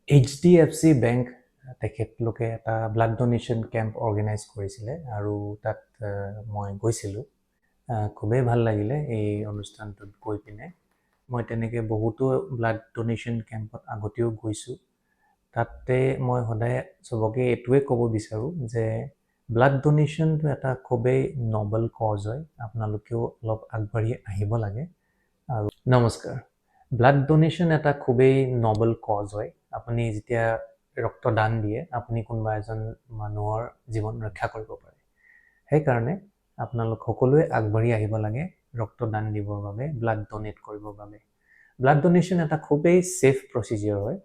HDFC bank তেখেতলোকে এটা blood donation camp organise কৰিছিলে আৰু তাত মই গৈছিলোঁ। খুবেই ভাল লাগিলে এই অনুষ্ঠানটোত গৈ পিনে। মই তেনেকৈ বহুতো ব্লাড ডোনেশ্যন কেম্পত আগতেও গৈছোঁ। তাতে মই সদায় চবকে এইটোৱে ক'ব বিচাৰোঁ যে ব্লাড ডোনেশ্যনটো এটা খুবেই নবেল কজ হয়। আপোনালোকেও অলপ আগবাঢ়ি আহিব লাগে। আৰু নমস্কাৰ। ব্লাড ডোনেশ্যন এটা খুবেই নবেল কজ হয়। আপুনি যেতিয়া ৰক্তদান দিয়ে আপুনি কোনোবা এজন মানুহৰ জীৱন ৰক্ষা কৰিব পাৰে। সেইকাৰণে আপোনালোক সকলোৱে আগবাঢ়ি আহিব লাগে ৰক্তদান দিবৰ বাবে, ব্লাড ডোনেট কৰিবৰ বাবে। ব্লাড ডোনেশ্যন এটা খুবেই ছেফ প্ৰচিজিয়ৰ হয়,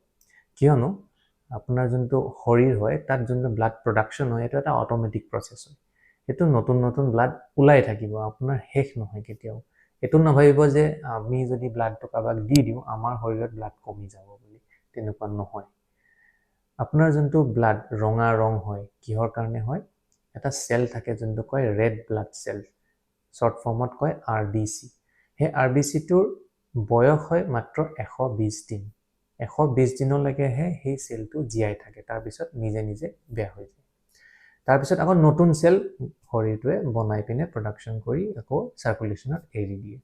কিয়নো আপোনাৰ যোনটো শৰীৰ হয় তাত যোনটো ব্লাড প্ৰডাকশ্যন হয় এইটো এটা অট'মেটিক প্ৰচেছ হয়। সেইটো নতুন নতুন ব্লাড ওলাই থাকিব, আপোনাৰ শেষ নহয় কেতিয়াও। এইটো নাভাবিব যে আমি যদি ব্লাডটো কাৰোবাক দি দিওঁ আমাৰ শৰীৰত ব্লাড কমি যাব বুলি, তেনেকুৱা নহয়। আপোনাৰ যোনটো ব্লাড ৰঙা ৰং হয় কিহৰ কাৰণে হয়? এটা চেল থাকে যোনটো কয় ৰেড ব্লাড চেল, শ্বৰ্ট ফৰ্মত কয় RBC। সেই RBCটোৰ বয়স হয় মাত্ৰ 120 দিন। 120 দিনলৈকেহে সেই চেলটো জীয়াই থাকে, তাৰপিছত নিজে নিজে বেয়া হৈ যায়। তাৰপিছত আকৌ নতুন চেল শৰীৰটোৱে বনাই পিনে প্ৰডাকশ্যন কৰি আকৌ চাৰ্কুলেশ্যনত এৰি দিয়ে।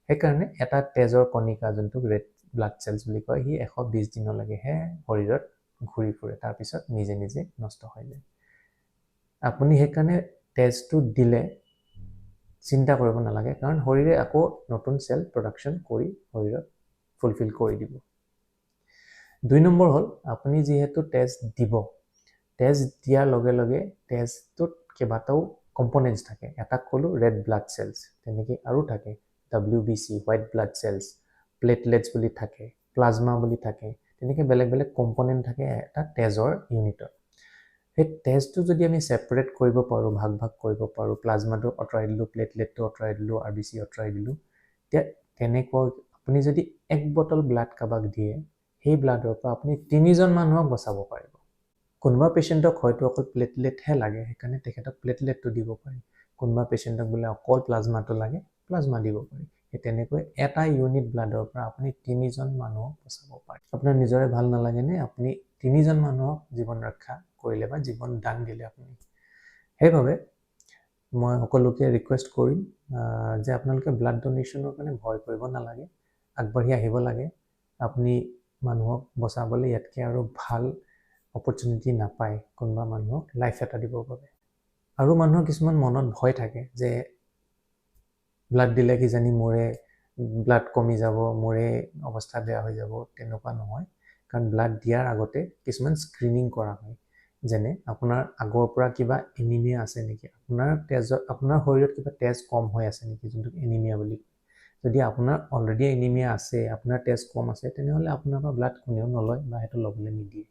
সেইকাৰণে এটা তেজৰ কণিকা যোনটো ৰেড ব্লাড চেলছ বুলি কয় সি 120 দিনলৈকেহে শৰীৰত ঘূৰি ফুৰে, তাৰপিছত নিজে নিজে নষ্ট হৈ যায়। আপুনি সেইকাৰণে তেজটো দিলে চিন্তা কৰিব নালাগে, কাৰণ শৰীৰে আকৌ নতুন চেল প্ৰডাকশ্যন কৰি শৰীৰত ফুলফিল কৰি দিব। 2 নম্বৰ হ'ল আপুনি যিহেতু তেজ দিব, তেজ দিয়াৰ লগে লগে তেজটোত কেইবাটাও কম্পনেণ্টছ থাকে। এটাক ক'লোঁ ৰেড ব্লাড চেলছ, তেনেকৈ আৰু থাকে WBC white blood cells, platelets বুলি থাকে, প্লাজমা বুলি থাকে, তেনেকৈ বেলেগ বেলেগ কম্পনেণ্ট থাকে এটা তেজৰ ইউনিটত। সেই তেজটো যদি আমি ছেপাৰেট কৰিব পাৰোঁ, ভাগ ভাগ কৰিব পাৰোঁ, প্লাজমাটো আঁতৰাই দিলোঁ, প্লেটলেটটো আঁতৰাই দিলোঁ, RBC আঁতৰাই দিলোঁ, তেতিয়া তেনেকৈ আপুনি যদি 1 বটল ব্লাড কাৰোবাক দিয়ে, সেই ব্লাডৰ পৰা আপুনি 3জন মানুহক বচাব পাৰিব। কোনোবা পেচেণ্টক হয়তো অকল প্লেটলেটহে লাগে, সেইকাৰণে তেখেতক প্লেটলেটটো দিব পাৰি। কোনোবা পেচেণ্টক বোলে অকল প্লাজমাটো লাগে, প্লাজমা দিব পাৰি। সেই তেনেকৈ এটা ইউনিট ব্লাডৰ পৰা আপুনি 3জন মানুহক বচাব পাৰে। আপোনাৰ নিজৰে ভাল নালাগেনে আপুনি 3জন মানুহক জীৱন ৰক্ষা কৰিলে বা জীৱন দান দিলে আপুনি? সেইবাবে মই সকলোকে ৰিকুৱেষ্ট কৰিম যে আপোনালোকে ব্লাড ডোনেশ্যনৰ কাৰণে ভয় কৰিব নালাগে, আগবাঢ়ি আহিব লাগে। আপুনি মানুহক বচাবলৈ ইয়াতকৈ আৰু ভাল অপৰচুনিটি নাপায় কোনোবা মানুহক লাইফ এটা দিবৰ বাবে। আৰু মানুহৰ কিছুমান মনত ভয় থাকে যে ব্লাড দিলে কিজানি মোৰে ব্লাড কমি যাব, মোৰে অৱস্থা বেয়া হৈ যাব। তেনেকুৱা নহয়, কাৰণ ব্লাড দিয়াৰ আগতে কিছুমান স্ক্ৰিনিং কৰা হয়। যেনে আপোনাৰ আগৰ পৰা কিবা এনিমিয়া আছে নেকি, আপোনাৰ শৰীৰত কিবা তেজ কম হৈ আছে নেকি, যোনটো এনিমিয়া বুলি কয়। যদি আপোনাৰ অলৰেডি এনিমিয়া আছে, আপোনাৰ তেজ কম আছে, তেনেহ'লে আপোনাৰ পৰা ব্লাড কোনেও নলয় বা সেইটো ল'বলৈ নিদিয়ে।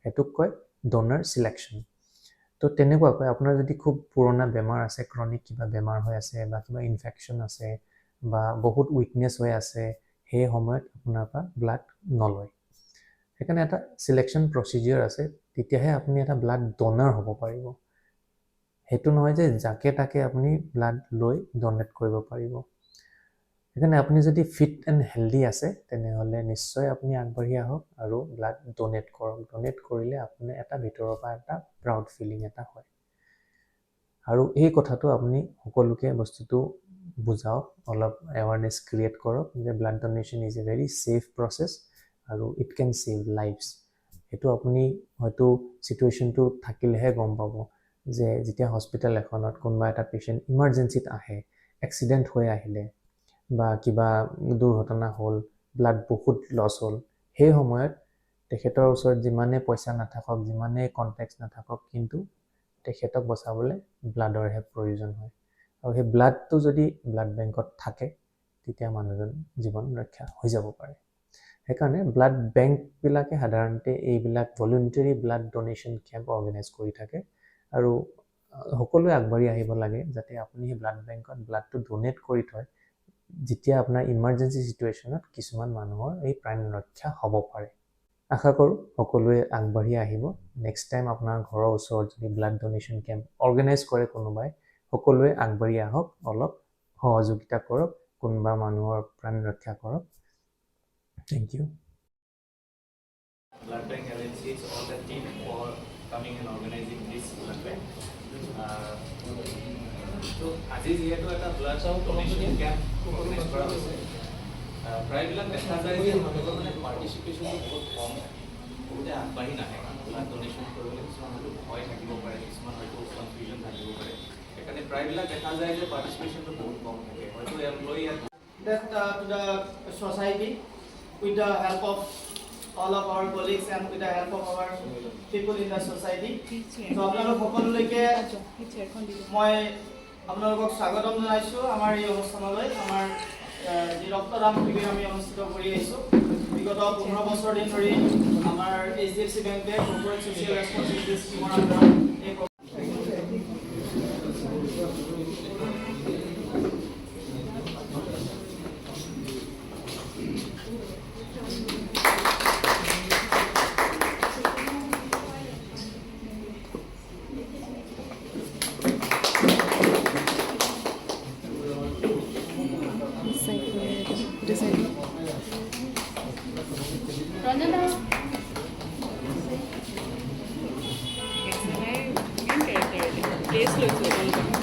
সেইটোক কয় ডোনাৰ চিলেকশ্যন। তো তেনেকুৱাকৈ আপোনাৰ যদি খুব পুৰণা বেমাৰ আছে, ক্ৰনিক কিবা বেমাৰ হৈ আছে বা কিবা ইনফেকশ্যন আছে বা বহুত উইকনেছ হৈ আছে, সেই সময়ত আপোনাৰ পৰা ব্লাড নলয়। সেইকাৰণে এটা চিলেকশ্যন প্ৰচিডিউৰ আছে, তেতিয়াহে আপুনি এটা ব্লাড ডোনাৰ হ'ব পাৰিব। সেইটো নহয় যে যাকে তাকে আপুনি ব্লাড লৈ ডনেট কৰিব পাৰিব। সেইকাৰণে আপুনি যদি ফিট এণ্ড হেল্ডি আছে তেনেহ'লে নিশ্চয় আপুনি আগবাঢ়ি আহক আৰু ব্লাড ডনেট কৰক। ডনেট কৰিলে আপোনাৰ এটা ভিতৰৰ পৰা এটা প্ৰাউড ফিলিং এটা হয়। আৰু এই কথাটো আপুনি সকলোকে বস্তুটো বুজাওক, অলপ এৱাৰনেছ ক্ৰিয়েট কৰক যে blood donation is a very safe process আৰু ইট কেন ছেভ লাইফছ। সেইটো আপুনি হয়তো ছিটুৱেশ্যনটো থাকিলেহে গম পাব যে যেতিয়া হস্পিটেল এখনত কোনোবা এটা পেচেণ্ট ইমাৰ্জেঞ্চিত আহে, এক্সিডেণ্ট হৈ আহিলে বা কিবা দুৰ্ঘটনা হ'ল, ব্লাড বহুত লছ হ'ল, সেই সময়ত তেখেতৰ ওচৰত যিমানে পইচা নাথাকক, যিমানে কণ্টেক্ট নাথাকক, কিন্তু তেখেতক বচাবলৈ ব্লাডৰহে প্ৰয়োজন হয়। আৰু সেই ব্লাডটো যদি ব্লাড বেংকত থাকে তেতিয়া মানুহজন জীৱন ৰক্ষা হৈ যাব পাৰে। সেইকাৰণে ব্লাড বেংকবিলাকে সাধাৰণতে এইবিলাক ভলুণ্টেৰী ব্লাড ডোনেশ্যন কেম্প অৰ্গেনাইজ কৰি থাকে আৰু সকলোৱে আগবাঢ়ি আহিব লাগে যাতে আপুনি সেই ব্লাড বেংকত ব্লাডটো ডোনেট কৰি থয়, যেতিয়া আপোনাৰ ইমাৰ্জেঞ্চি ছিটুৱেশ্যনত কিছুমান মানুহৰ এই প্ৰাণ ৰক্ষা হ'ব পাৰে। আশা কৰোঁ সকলোৱে আগবাঢ়ি আহিব। নেক্সট টাইম আপোনাৰ ঘৰৰ ওচৰত যদি ব্লাড ডোনেশ্যন কেম্প অৰ্গেনাইজ কৰে কোনোবাই, সকলোৱে আগবাঢ়ি আহক, অলপ সহযোগিতা কৰক, কোনোবা মানুহৰ প্ৰাণ ৰক্ষা কৰক। Thank you. blood bank LNCs, all the team for coming and organizing this blood bank. So আজি যেহেতু এটা ব্লাড ডোনেশ্যন ক্যাম্প অর্গানাইজ কৰা হৈছে প্ৰায়বিলাক দেখা যায় যে মানুহৰ মানে পাৰ্টিচিপেশ্যনটো বহুত কম বহুতে আগবাঢ়ি নাহে ব্লাড ডোনেশ্যন কৰিবলৈ কিছুমান হয়তো ভয় থাকিব পাৰে কিছুমান হয়তো কনফিউজন থাকিব পাৰে সেইকাৰণে প্ৰায়বিলাক দেখা যায় যে পাৰ্টিচিপেশ্যনটো বহুত কম থাকে হয়তো employee that to the society with the help of all of our colleagues and with the help of our people in the society. So আপোনালোক সকলোলৈকে মই আপোনালোকক স্বাগতম জনাইছোঁ আমাৰ এই অনুষ্ঠানলৈ আমাৰ যি ৰক্তদান শিবিৰ আমি অনুষ্ঠিত কৰি আহিছোঁ বিগত 15 বছৰ দিন ধৰি আমাৰ HDFC বেংকে কৰ্পৰেট ছ'চিয়েল ৰেছপন্সিবিলিটি স্কিমৰ আণ্ডাৰত এই Place looks good.